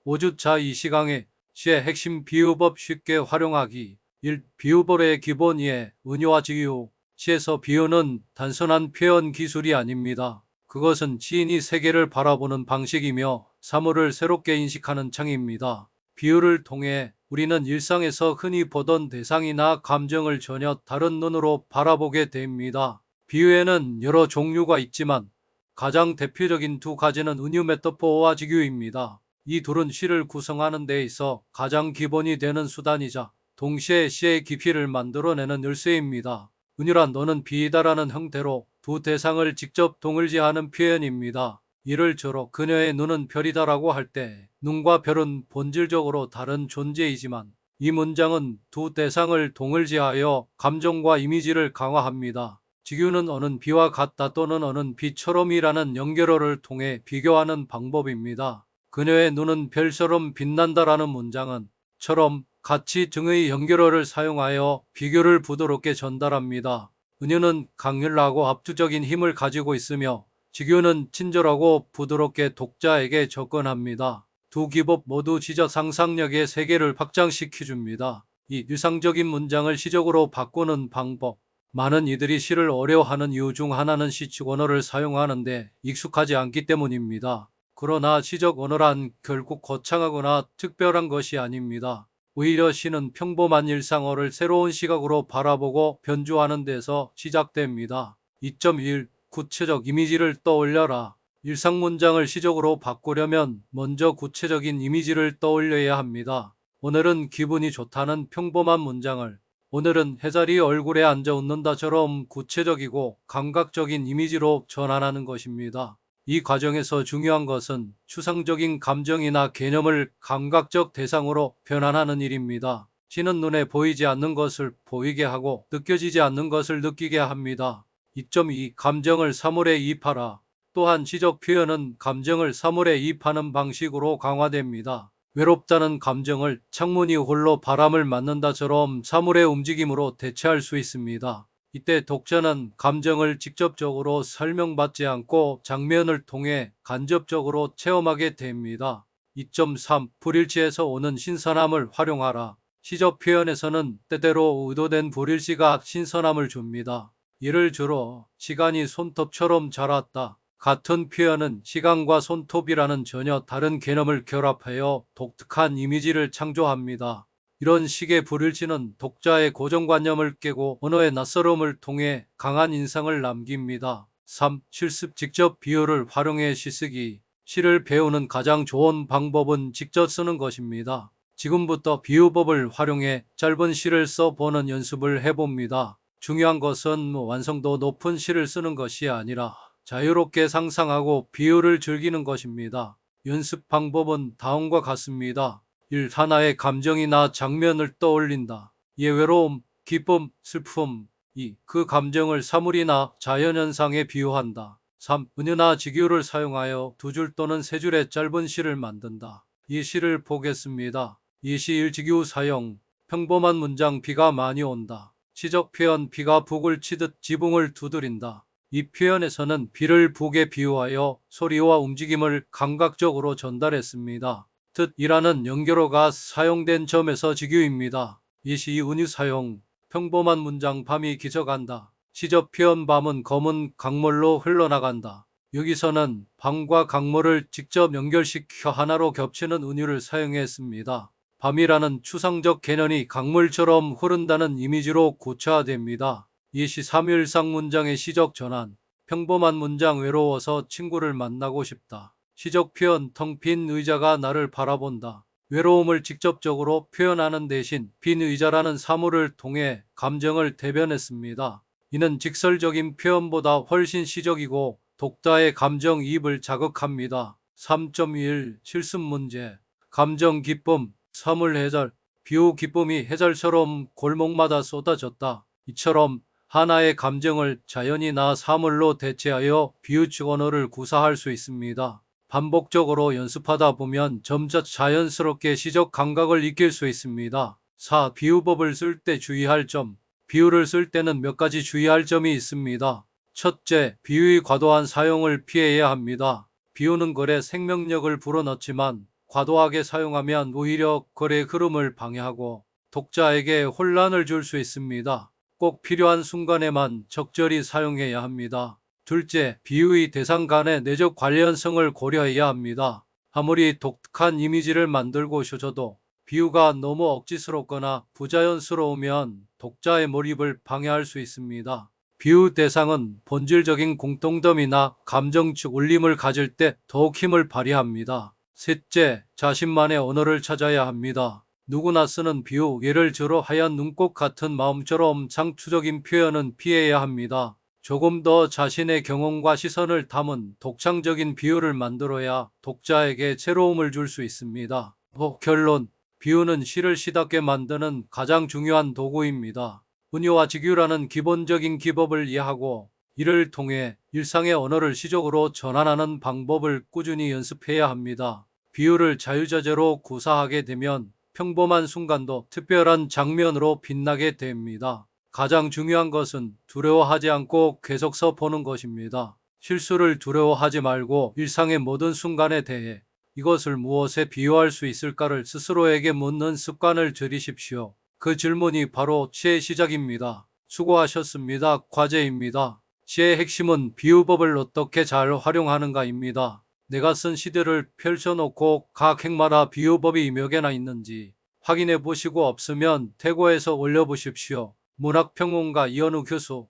5주차 이 시강의 시의 핵심 비유법 쉽게 활용하기. 1. 비유법의 기본 이해, 은유와 지유. 시에서 비유는 단순한 표현 기술이 아닙니다. 그것은 시인이 세계를 바라보는 방식이며 사물을 새롭게 인식하는 창입니다. 비유를 통해 우리는 일상에서 흔히 보던 대상이나 감정을 전혀 다른 눈으로 바라보게 됩니다. 비유에는 여러 종류가 있지만 가장 대표적인 두 가지는 은유 메타포와 지규입니다. 이 둘은 시를 구성하는 데 있어 가장 기본이 되는 수단이자 동시에 시의 깊이를 만들어내는 열쇠입니다. 은유란 너는 비이다라는 형태로 두 대상을 직접 동일시하는 표현입니다. 예를 들어 그녀의 눈은 별이다라고 할 때 눈과 별은 본질적으로 다른 존재이지만 이 문장은 두 대상을 동일시하여 감정과 이미지를 강화합니다. 지규는 어는 비와 같다 또는 어는 비처럼이라는 연결어를 통해 비교하는 방법입니다. 그녀의 눈은 별처럼 빛난다라는 문장은 처럼 같이 등의 연결어를 사용하여 비교를 부드럽게 전달합니다. 은유는 강렬하고 압도적인 힘을 가지고 있으며 지규는 친절하고 부드럽게 독자에게 접근합니다. 두 기법 모두 시적 상상력의 세계를 확장시켜줍니다. 이 일상적인 문장을 시적으로 바꾸는 방법. 많은 이들이 시를 어려워하는 이유 중 하나는 시적 언어를 사용하는데 익숙하지 않기 때문입니다. 그러나 시적 언어란 결국 거창하거나 특별한 것이 아닙니다. 오히려 시는 평범한 일상어를 새로운 시각으로 바라보고 변주하는 데서 시작됩니다. 2.1. 구체적 이미지를 떠올려라. 일상 문장을 시적으로 바꾸려면 먼저 구체적인 이미지를 떠올려야 합니다. 오늘은 기분이 좋다는 평범한 문장을 오늘은 해자리 얼굴에 앉아 웃는다처럼 구체적이고 감각적인 이미지로 전환하는 것입니다. 이 과정에서 중요한 것은 추상적인 감정이나 개념을 감각적 대상으로 변환하는 일입니다. 시는 눈에 보이지 않는 것을 보이게 하고 느껴지지 않는 것을 느끼게 합니다. 2.2. 감정을 사물에 이입하라. 또한 시적 표현은 감정을 사물에 이입하는 방식으로 강화됩니다. 외롭다는 감정을 창문이 홀로 바람을 맞는다처럼 사물의 움직임으로 대체할 수 있습니다. 이때 독자는 감정을 직접적으로 설명받지 않고 장면을 통해 간접적으로 체험하게 됩니다. 2.3. 불일치에서 오는 신선함을 활용하라. 시적 표현에서는 때때로 의도된 불일치가 신선함을 줍니다. 예를 들어 시간이 손톱처럼 자랐다. 같은 표현은 시간과 손톱이라는 전혀 다른 개념을 결합하여 독특한 이미지를 창조합니다. 이런 식의 불일치는 독자의 고정관념을 깨고 언어의 낯설음을 통해 강한 인상을 남깁니다. 3. 실습 직접 비유를 활용해 시쓰기. 시를 배우는 가장 좋은 방법은 직접 쓰는 것입니다. 지금부터 비유법을 활용해 짧은 시를 써보는 연습을 해봅니다. 중요한 것은 완성도 높은 시를 쓰는 것이 아니라 자유롭게 상상하고 비유를 즐기는 것입니다. 연습 방법은 다음과 같습니다. 1. 하나의 감정이나 장면을 떠올린다. 예외로움, 기쁨, 슬픔. 2. 그 감정을 사물이나 자연현상에 비유한다. 3. 은유나 직유를 사용하여 두 줄 또는 세 줄의 짧은 시를 만든다. 이 시를 보겠습니다. 예시 1. 직유 사용. 평범한 문장 비가 많이 온다. 시적 표현 비가 북을 치듯 지붕을 두드린다. 이 표현에서는 비를 북에 비유하여 소리와 움직임을 감각적으로 전달했습니다. 뜻이라는 연결어가 사용된 점에서 직유입니다. 예시 은유 사용. 평범한 문장 밤이 기저간다. 시적 표현 밤은 검은 강물로 흘러나간다. 여기서는 밤과 강물을 직접 연결시켜 하나로 겹치는 은유를 사용했습니다. 밤이라는 추상적 개념이 강물처럼 흐른다는 이미지로 구체화됩니다. 예시 3일상 문장의 시적 전환. 평범한 문장 외로워서 친구를 만나고 싶다. 시적 표현 텅 빈 의자가 나를 바라본다. 외로움을 직접적으로 표현하는 대신 빈 의자라는 사물을 통해 감정을 대변했습니다. 이는 직설적인 표현보다 훨씬 시적이고 독자의 감정이입을 자극합니다. 3.1 실습 문제. 감정 기쁨, 사물 해절. 비유 기쁨이 해절처럼 골목마다 쏟아졌다. 이처럼 하나의 감정을 자연이나 사물로 대체하여 비유적 언어를 구사할 수 있습니다. 반복적으로 연습하다 보면 점차 자연스럽게 시적 감각을 익힐 수 있습니다. 4. 비유법을 쓸 때 주의할 점. 비유를 쓸 때는 몇 가지 주의할 점이 있습니다. 첫째, 비유의 과도한 사용을 피해야 합니다. 비유는 글에 생명력을 불어넣지만 과도하게 사용하면 오히려 거래 흐름을 방해하고 독자에게 혼란을 줄 수 있습니다. 꼭 필요한 순간에만 적절히 사용해야 합니다. 둘째, 비유의 대상 간의 내적 관련성을 고려해야 합니다. 아무리 독특한 이미지를 만들고 싶어도 비유가 너무 억지스럽거나 부자연스러우면 독자의 몰입을 방해할 수 있습니다. 비유 대상은 본질적인 공통점이나 감정적 울림을 가질 때 더욱 힘을 발휘합니다. 셋째, 자신만의 언어를 찾아야 합니다. 누구나 쓰는 비유, 예를 들어 하얀 눈꽃 같은 마음처럼 창조적인 표현은 피해야 합니다. 조금 더 자신의 경험과 시선을 담은 독창적인 비유를 만들어야 독자에게 새로움을 줄 수 있습니다. 결론, 비유는 시를 시답게 만드는 가장 중요한 도구입니다. 은유와 직유라는 기본적인 기법을 이해하고 이를 통해 일상의 언어를 시적으로 전환하는 방법을 꾸준히 연습해야 합니다. 비유를 자유자재로 구사하게 되면 평범한 순간도 특별한 장면으로 빛나게 됩니다. 가장 중요한 것은 두려워하지 않고 계속 써보는 것입니다. 실수를 두려워하지 말고 일상의 모든 순간에 대해 이것을 무엇에 비유할 수 있을까를 스스로에게 묻는 습관을 들이십시오. 그 질문이 바로 시의 시작입니다. 수고하셨습니다. 과제입니다. 시의 핵심은 비유법을 어떻게 잘 활용하는가입니다. 내가 쓴 시들을 펼쳐놓고 각 핵마다 비유법이 몇 개나 있는지 확인해 보시고 없으면 태고에서 올려보십시오. 문학평론가 이현우 교수.